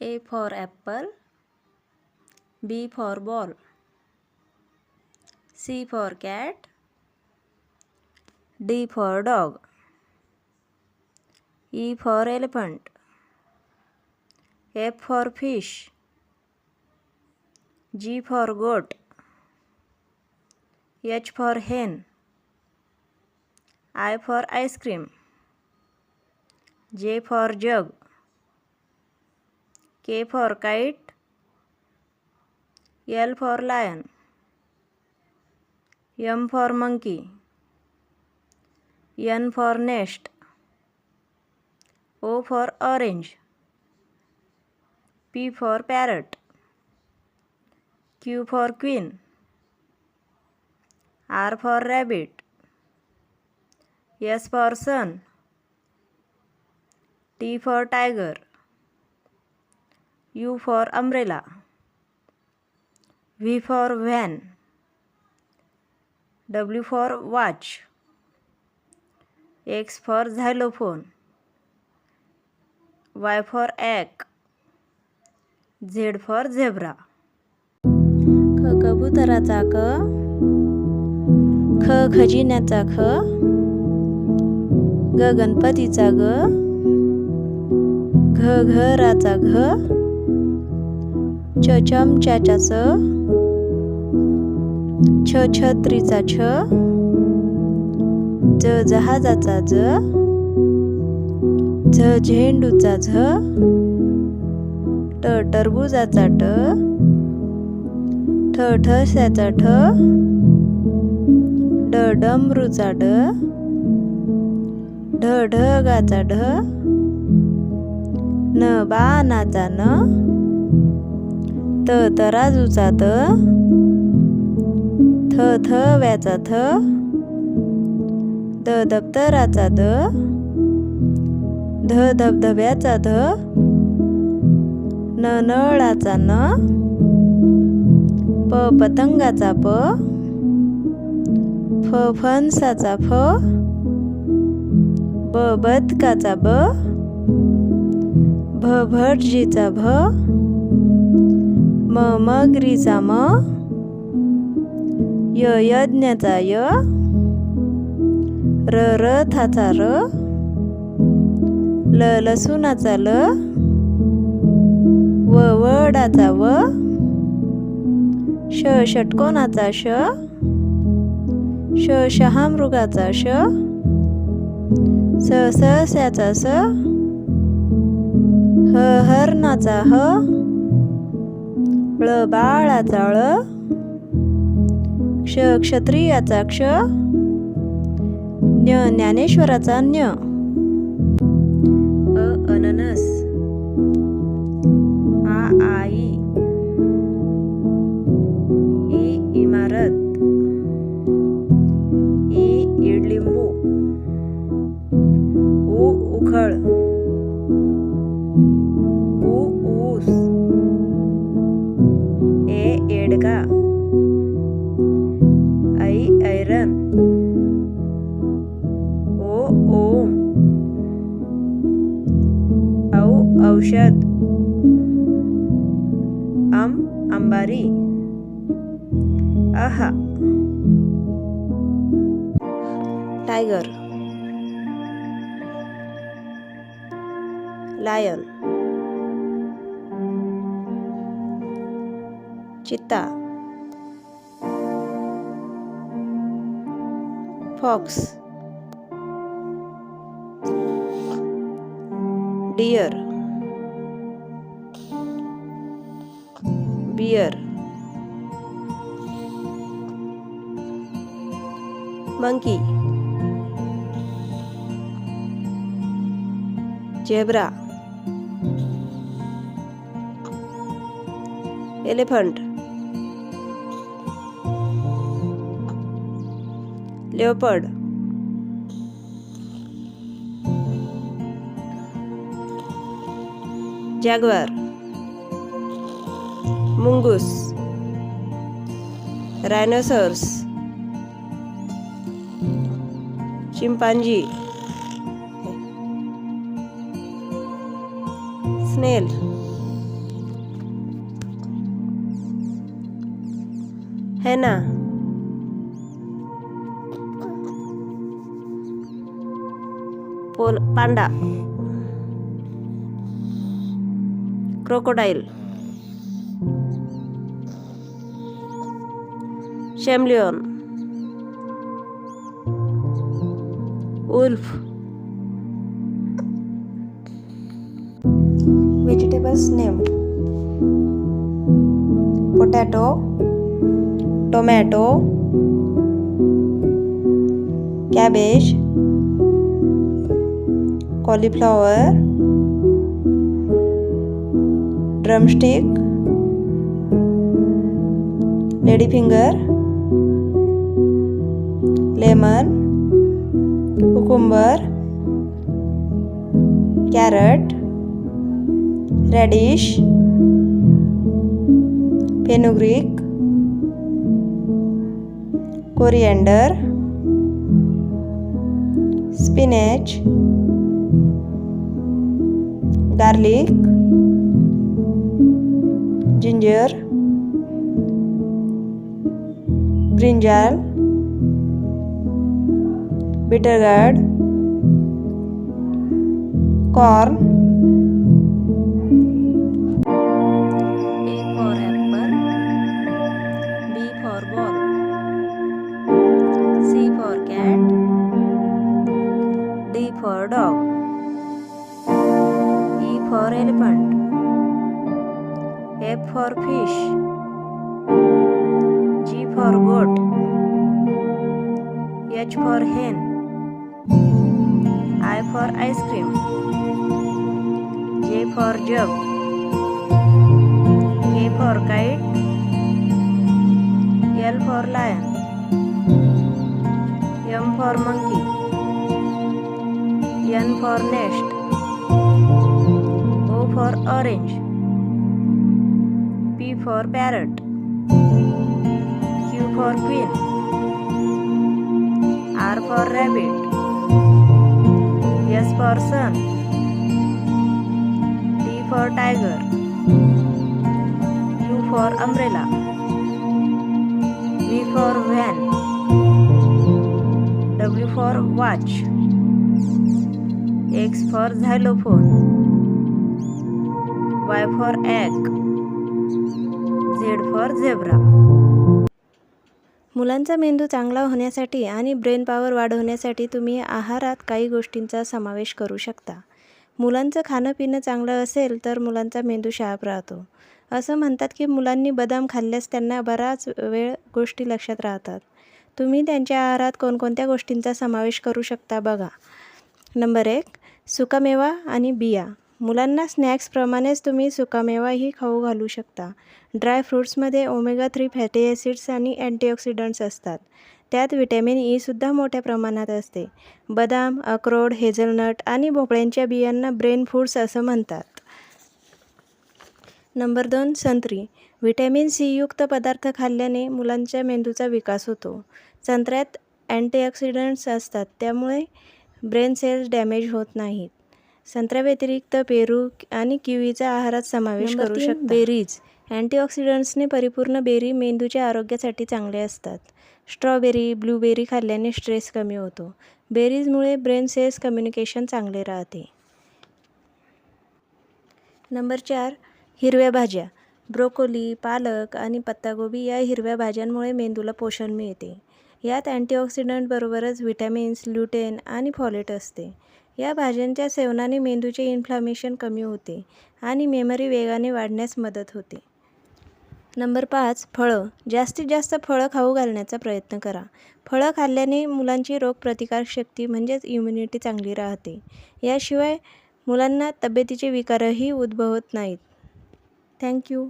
A for apple, B for ball, C for cat, D for dog, E for elephant, F for fish, G for goat, H for hen, I for ice cream, J for jug, K for kite, L for lion, M for monkey, N for nest, O for orange, P for parrot, Q for queen, R for rabbit, S for sun, T for tiger, U for umbrella, V for van, W for watch, X for xylophone, Y for egg, Z for zebra. ख कबुतराचा क, ख खजिन्याचा ख, ग गणपतीचा ग, घ घराचा घ, च चमच्याचा च, छ छत्रीचा छ, ज जहाजाचा ज, झ झेंडूचा झ, ट टरबुजाचा ट, ठ ठस्याचा ठ, ड डमरूचा ड, ढ ढगाचा ढ, न बाणाचा न, त तराजूचा त, थ थव्याचा थ, द दप्तराचा द, ध धबधब्याचा ध, न नळाचा न, प पतंगाचा प, फ फणसाचा फ, ब बदकाचा ब, भ भटजीचा भ, म मगरीचा म, य यज्ञाचा य, र रथाचा र, ल लसूणाचा ल, व वडाचा व, श षटकोनाचा श, श शहामृगाचा श, स सहस्याचा स, ह हरणाचा ह, ळ बाळाचा ळ, क्ष क्षत्रियाचा क्ष, ज्ञ ज्ञानेश्वराचा ज्ञ, अ अननस, आ आई, ई इमारत, ई इडलिंबू, उ उखळ, ऊ ऊस, ए एडगा, ऐ ऐरण, ओ ओम, औ औषध, अंबारी, आहा tiger, lion, cheetah, fox, deer, bear, monkey, zebra, elephant, leopard, jaguar, mongoose, rhinoceros, chimpanzee, snail, hyena, panda, crocodile, chameleon, wolf. Vegetables named: potato, tomato, cabbage, cauliflower, drumstick, ladyfinger, lemon, cucumber, carrot, radish, fenugreek, coriander, spinach, garlic, ginger, brinjal, bitter gourd, corn. A for apple, B for ball, C for cat, D for dog, E for elephant, F for fish, G for goat, H for hen, I for ice cream, J for jug, K for kite, L for lion, M for monkey, N for nest, O for orange, P for parrot, Q for queen, R for rabbit, S for sun, T for tiger, U for umbrella, V for van, W for watch, X for xylophone, Y for egg, Z for zebra. मुलांचा मेंदू चांगला होण्यासाठी आणि brain power वाढवण्यासाठी तुम्ही आहारात काही गोष्टींचा समावेश करू शकता. मुलांचं खाणं पिणं चांगलं असेल तर मुलांचा मेंदू शार्प राहतो. असं म्हणतात की मुलांनी बदाम खाल्ल्यास त्यांना बराच वेळ गोष्टी लक्षात राहतात. तुम्ही त्यांच्या आहारात कोणकोणत्या गोष्टींचा समावेश करू शकता बघा. नंबर 1, सुकामेवा आणि बिया. मुलांना स्नॅक्सप्रमाणेच तुम्ही सुकामेवाही खाऊ घालू शकता. ड्राय फ्रूट्समध्ये ओमेगा 3 फॅटी ॲसिड्स आणि अँटीऑक्सिडंट्स असतात. त्यात व्हिटॅमिन ईसुद्धा मोठ्या प्रमाणात असते. बदाम, अक्रोड, हेझलनट आणि भोपळ्यांच्या बियांना ब्रेन फूड्स असं म्हणतात. नंबर 2, संत्री. व्हिटॅमिन सी युक्त पदार्थ खाल्ल्याने मुलांच्या मेंदूचा विकास होतो. संत्र्यात अँटीऑक्सिडंट्स असतात त्यामुळे ब्रेन सेल्स डॅमेज होत नाहीत. संत्र्याव्यतिरिक्त पेरू आणि किवीचा आहारात समावेश करू शकता. बेरीज. अँटीऑक्सिडंट्सने परिपूर्ण बेरी मेंदूच्या आरोग्यासाठी चांगले असतात. स्ट्रॉबेरी, ब्लूबेरी खाल्ल्याने स्ट्रेस कमी होतो. बेरीजमुळे ब्रेन सेल्स कम्युनिकेशन चांगले राहते. नंबर 4, हिरव्या भाज्या. ब्रोकोली, पालक आणि पत्तागोबी या हिरव्या भाज्यांमुळे मेंदूला पोषण मिळते. यात अँटीऑक्सिडंटबरोबरच व्हिटॅमिन्स, ल्युटेन आणि फॉलेट असते. या भाज्यांच्या सेवनाने मेंदूचे इन्फ्लामेशन कमी होते आणि मेमरी वेगाने वाढण्यास मदत होते. नंबर 5, फळं. जास्तीत जास्त फळं खाऊ घालण्याचा प्रयत्न करा. फळं खाल्ल्याने मुलांची रोगप्रतिकारशक्ती म्हणजेच इम्युनिटी चांगली राहते. याशिवाय मुलांना तब्येतीचे विकारही उद्भवत नाहीत. थँक्यू.